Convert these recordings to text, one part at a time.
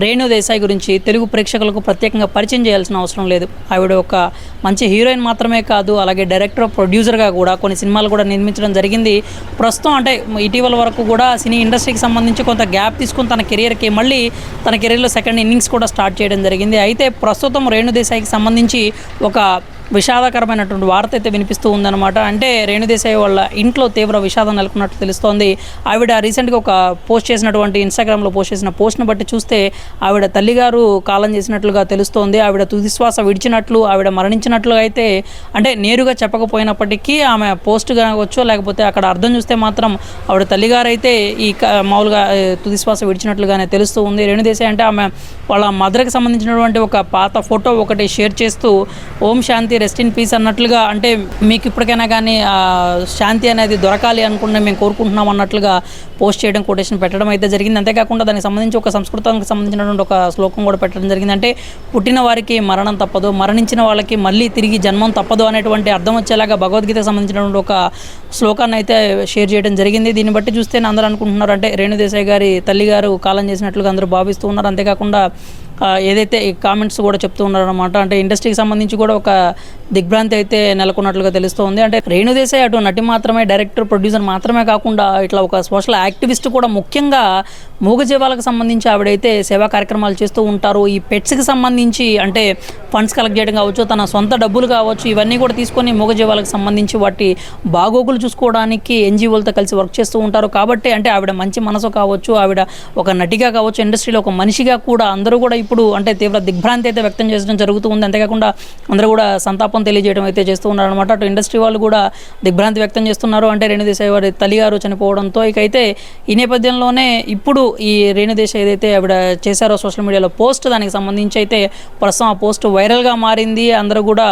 రేణు దేశాయ్ గురించి తెలుగు ప్రేక్షకులకు ప్రత్యేకంగా పరిచయం చేయాల్సిన అవసరం లేదు. ఆవిడ ఒక మంచి హీరోయిన్ మాత్రమే కాదు, అలాగే డైరెక్టర్, ప్రొడ్యూసర్గా కూడా కొన్ని సినిమాలు కూడా నిర్మించడం జరిగింది. ప్రస్తుతం అంటే ఇటీవల వరకు కూడా సినీ ఇండస్ట్రీకి సంబంధించి కొంత గ్యాప్ తీసుకుని తన కెరీర్లో సెకండ్ ఇన్నింగ్స్ కూడా స్టార్ట్ చేయడం జరిగింది. అయితే ప్రస్తుతం రేణు దేశాయ్కి సంబంధించి ఒక విషాదకరమైనటువంటి వార్త అయితే వినిపిస్తూ ఉందన్నమాట. అంటే రేణు దేశాయ్ వాళ్ళ ఇంట్లో తీవ్ర విషాదం నెలకొన్నట్టు తెలుస్తోంది. ఆవిడ రీసెంట్గా ఒక పోస్ట్ చేసినటువంటి ఇన్స్టాగ్రామ్లో పోస్ట్ చేసిన పోస్ట్ని బట్టి చూస్తే ఆవిడ తల్లిగారు కాలం చేసినట్లుగా తెలుస్తోంది. ఆవిడ తుదిశ్వాస విడిచినట్లు, ఆవిడ మరణించినట్లు అయితే అంటే నేరుగా చెప్పకపోయినప్పటికీ ఆమె పోస్ట్ కావచ్చు, లేకపోతే అక్కడ అర్థం చూస్తే మాత్రం ఆవిడ తల్లిగారు అయితే మామూలుగా తుదిశ్వాస విడిచినట్లుగానే తెలుస్తూ ఉంది. రేణు దేశాయ్ అంటే ఆమె వాళ్ళ మదర్కి సంబంధించినటువంటి ఒక పాత ఫోటో ఒకటి షేర్ చేస్తూ ఓం శాంతి, రెస్ట్ ఇన్ పీస్ అన్నట్లుగా, అంటే మీకు ఇప్పటికైనా కానీ శాంతి అనేది దొరకాలి అనుకుంటే మేము కోరుకుంటున్నాం అన్నట్లుగా పోస్ట్ చేయడం, కొటేషన్ పెట్టడం అయితే జరిగింది. అంతేకాకుండా దానికి సంబంధించి ఒక సంస్కృతానికి సంబంధించినటువంటి ఒక శ్లోకం కూడా పెట్టడం జరిగింది. అంటే పుట్టిన వారికి మరణం తప్పదు, మరణించిన వాళ్ళకి మళ్ళీ తిరిగి జన్మం తప్పదు అనేటువంటి అర్థం వచ్చేలాగా భగవద్గీతకు సంబంధించినటువంటి ఒక శ్లోకాన్ని అయితే షేర్ చేయడం జరిగింది. దీన్ని బట్టి చూస్తే అందరూ అనుకుంటున్నారు అంటే రేణు దేశాయ్ గారి తల్లిగారు కాలం చేసినట్లుగా అందరూ భావిస్తూ ఉన్నారు. అంతేకాకుండా ఏదైతే ఈ కామెంట్స్ కూడా చెప్తూ ఉన్నారన్నమాట. అంటే ఇండస్ట్రీకి సంబంధించి కూడా ఒక దిగ్భ్రాంతి అయితే నెలకొన్నట్లుగా తెలుస్తోంది. అంటే రేణు దేశాయ్ అటు నటి మాత్రమే, డైరెక్టర్, ప్రొడ్యూసర్ మాత్రమే కాకుండా ఇట్లా ఒక సోషల్ యాక్టివిస్ట్ కూడా. ముఖ్యంగా మూగజీవాలకు సంబంధించి ఆవిడైతే సేవా కార్యక్రమాలు చేస్తూ ఉంటారు. ఈ పెట్స్కి సంబంధించి అంటే ఫండ్స్ కలెక్ట్ చేయడం కావచ్చు, తన సొంత డబ్బులు కావచ్చు, ఇవన్నీ కూడా తీసుకొని మూగజీవాలకు సంబంధించి వాటి బాగోగులు చూసుకోవడానికి ఎన్జిఓలతో కలిసి వర్క్ చేస్తూ ఉంటారు. కాబట్టి అంటే ఆవిడ మంచి మనసు కావచ్చు, ఆవిడ ఒక నటిగా కావచ్చు, ఇండస్ట్రీలో ఒక మనిషిగా కూడా అందరూ కూడా ఇప్పుడు అంటే తీవ్ర దిగ్భ్రాంతి అయితే వ్యక్తం చేయడం జరుగుతూ ఉంది. అంతేకాకుండా అందరూ కూడా సంతాపం తెలియజేయడం అయితే చేస్తూ ఉన్నారు అనమాట. అటు ఇండస్ట్రీ వాళ్ళు కూడా దిగ్భ్రాంతి వ్యక్తం చేస్తున్నారు. అంటే రేణు దేశాయ్ వారి తల్లిగారు చనిపోవడంతో అయితే ఈ నేపథ్యంలోనే ఇప్పుడు ఈ రేణు దేశాయ్ ఏదైతే ఆవిడ చేశారో సోషల్ మీడియాలో పోస్ట్, దానికి సంబంధించి అయితే ప్రస్తుతం ఆ పోస్ట్ వైరల్గా మారింది. అందరూ కూడా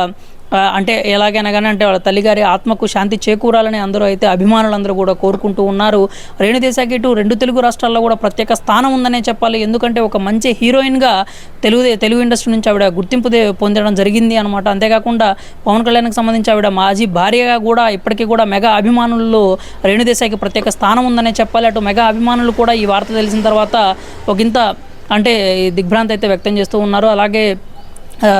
అంటే ఎలాగైనా కానీ అంటే వాళ్ళ తల్లిగారి ఆత్మకు శాంతి చేకూరాలని అందరూ అయితే అభిమానులందరూ కూడా కోరుకుంటూ ఉన్నారు. రేణు దేశాయ్కి ఇటు రెండు తెలుగు రాష్ట్రాల్లో కూడా ప్రత్యేక స్థానం ఉందనే చెప్పాలి. ఎందుకంటే ఒక మంచి హీరోయిన్గా తెలుగు ఇండస్ట్రీ నుంచి ఆవిడ గుర్తింపు పొందడం జరిగింది అనమాట. అంతేకాకుండా పవన్ కళ్యాణ్కి సంబంధించి ఆవిడ మాజీ భార్యగా కూడా ఇప్పటికీ కూడా మెగా అభిమానుల్లో రేణు దేశాయ్కి ప్రత్యేక స్థానం ఉందనే చెప్పాలి. అటు మెగా అభిమానులు కూడా ఈ వార్త తెలిసిన తర్వాత ఒకంత అంటే దిగ్భ్రాంతి అయితే వ్యక్తం చేస్తూ ఉన్నారు. అలాగే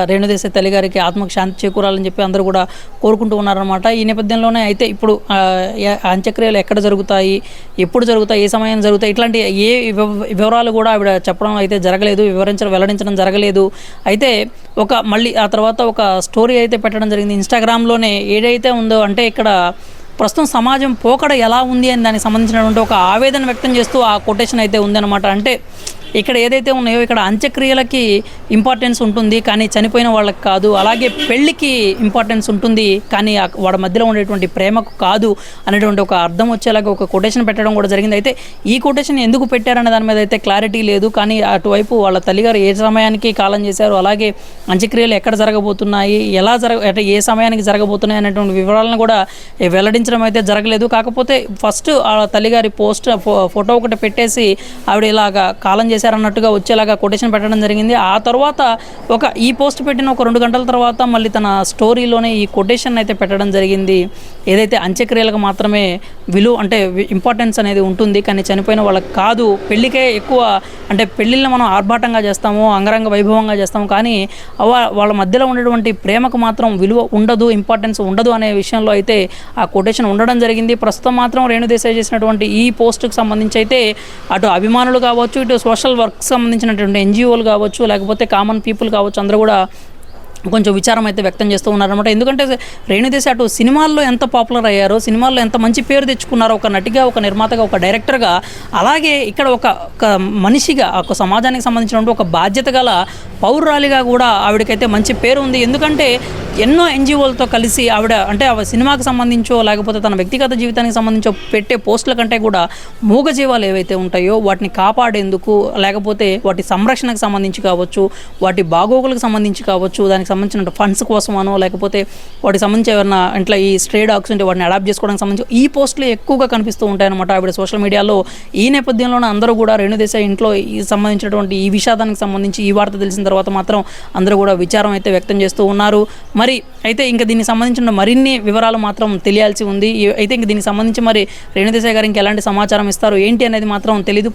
రేణు దేశాయ్ తల్లిగారికి ఆత్మకు శాంతి చేకూరాలని చెప్పి అందరూ కూడా కోరుకుంటూ ఉన్నారన్నమాట. ఈ నేపథ్యంలోనే అయితే ఇప్పుడు అంత్యక్రియలు ఎక్కడ జరుగుతాయి, ఎప్పుడు జరుగుతాయి, ఏ సమయం జరుగుతాయి, ఇట్లాంటి ఏ వివరాలు కూడా ఆవిడ చెప్పడం అయితే జరగలేదు, వెల్లడించడం జరగలేదు. అయితే మళ్ళీ ఆ తర్వాత ఒక స్టోరీ అయితే పెట్టడం జరిగింది ఇన్స్టాగ్రామ్లోనే. ఏదైతే ఉందో అంటే ఇక్కడ ప్రస్తుతం సమాజం పోకడ ఎలా ఉంది అని దానికి సంబంధించినటువంటి ఒక ఆవేదన వ్యక్తం చేస్తూ ఆ కొటేషన్ అయితే ఉందన్నమాట. అంటే ఇక్కడ ఏదైతే ఉన్నాయో ఇక్కడ అంత్యక్రియలకి ఇంపార్టెన్స్ ఉంటుంది, కానీ చనిపోయిన వాళ్ళకి కాదు. అలాగే పెళ్ళికి ఇంపార్టెన్స్ ఉంటుంది, కానీ వాడి మధ్యలో ఉండేటువంటి ప్రేమకు కాదు అనేటువంటి ఒక అర్థం వచ్చేలాగా ఒక కొటేషన్ పెట్టడం కూడా జరిగింది. అయితే ఈ కొటేషన్ ఎందుకు పెట్టారనే దాని మీద అయితే క్లారిటీ లేదు. కానీ అటువైపు వాళ్ళ తల్లిగారు ఏ సమయానికి కాలం చేశారు, అలాగే అంత్యక్రియలు ఎక్కడ జరగబోతున్నాయి, అంటే ఏ సమయానికి జరగబోతున్నాయి అనేటువంటి వివరాలను కూడా వెల్లడించడం అయితే జరగలేదు. కాకపోతే ఫస్ట్ ఆ తల్లిగారి ఫోటో ఒకటి పెట్టేసి ఆవిడ ఇలాగా కాలం అన్నట్టుగా వచ్చేలాగా కొటేషన్ పెట్టడం జరిగింది. ఆ తర్వాత ఈ పోస్ట్ పెట్టిన ఒక 2 గంటల తర్వాత మళ్ళీ తన స్టోరీలోనే ఈ కొటేషన్ అయితే పెట్టడం జరిగింది. ఏదైతే అంత్యక్రియలకు మాత్రమే అంటే ఇంపార్టెన్స్ అనేది ఉంటుంది, కానీ చనిపోయిన వాళ్ళకి కాదు. పెళ్ళికే ఎక్కువ అంటే పెళ్ళిళ్ళని మనం ఆర్భాటంగా చేస్తాము, అంగరంగ వైభవంగా చేస్తాము, కానీ వాళ్ళ మధ్యలో ఉండేటువంటి ప్రేమకు మాత్రం విలువ ఉండదు, ఇంపార్టెన్స్ ఉండదు అనే విషయంలో అయితే ఆ కొటేషన్ ఉండడం జరిగింది. ప్రస్తుతం మాత్రం రేణు దేశాయ్ చేసినటువంటి ఈ పోస్ట్కి సంబంధించి అయితే అటు అభిమానులు కావచ్చు, ఇటు సోషల్ వర్క్ సంబంధించినటువంటి ఎన్జిఓలు కావచ్చు, లేకపోతే కామన్ పీపుల్ కావచ్చు, అందరూ కూడా కొంచెం విచారం అయితే వ్యక్తం చేస్తూ ఉన్నారనమాట. ఎందుకంటే రేణు దేశాయ్ అటు సినిమాల్లో ఎంత పాపులర్ అయ్యారో, సినిమాల్లో ఎంత మంచి పేరు తెచ్చుకున్నారో, ఒక నటిగా, ఒక నిర్మాతగా, ఒక డైరెక్టర్గా, అలాగే ఇక్కడ ఒక మనిషిగా, ఒక సమాజానికి సంబంధించినటువంటి ఒక బాధ్యత గల పౌరురాలిగా కూడా ఆవిడకైతే మంచి పేరు ఉంది. ఎందుకంటే ఎన్నో ఎన్జిఓలతో కలిసి ఆవిడ అంటే సినిమాకి సంబంధించో లేకపోతే తన వ్యక్తిగత జీవితానికి సంబంధించో పెట్టే పోస్టుల కంటే కూడా మూగజీవాలు ఏవైతే ఉంటాయో వాటిని కాపాడేందుకు, లేకపోతే వాటి సంరక్షణకు సంబంధించి కావచ్చు, వాటి బాగోగులకు సంబంధించి కావచ్చు, దానికి సంబంధించిన ఫండ్స్ కోసమనో, లేకపోతే వాటికి సంబంధించి ఎవరైనా ఇంట్లో ఈ స్ట్రే డాగ్స్ ఉంటే వాటిని అడాప్ట్ చేసుకోవడానికి సంబంధించి ఈ పోస్టులు ఎక్కువగా కనిపిస్తూ ఉంటాయన్నమాట ఆవిడ సోషల్ మీడియాలో. ఈ నేపథ్యంలోనే అందరూ కూడా రేణు దేశాయ్ ఇంట్లో సంబంధించినటువంటి ఈ విషాదానికి సంబంధించి ఈ వార్త తెలిసిన తర్వాత మాత్రం అందరూ కూడా విచారం అయితే వ్యక్తం చేస్తూ ఉన్నారు. మరి అయితే ఇంకా దీనికి సంబంధించిన మరిన్ని వివరాలు మాత్రం తెలియాల్సి ఉంది. అయితే ఇంక దీనికి సంబంధించి మరి రేణు దేశాయ్ గారు ఇంకా ఎలాంటి సమాచారం ఇస్తారు ఏంటి అనేది మాత్రం తెలీదు.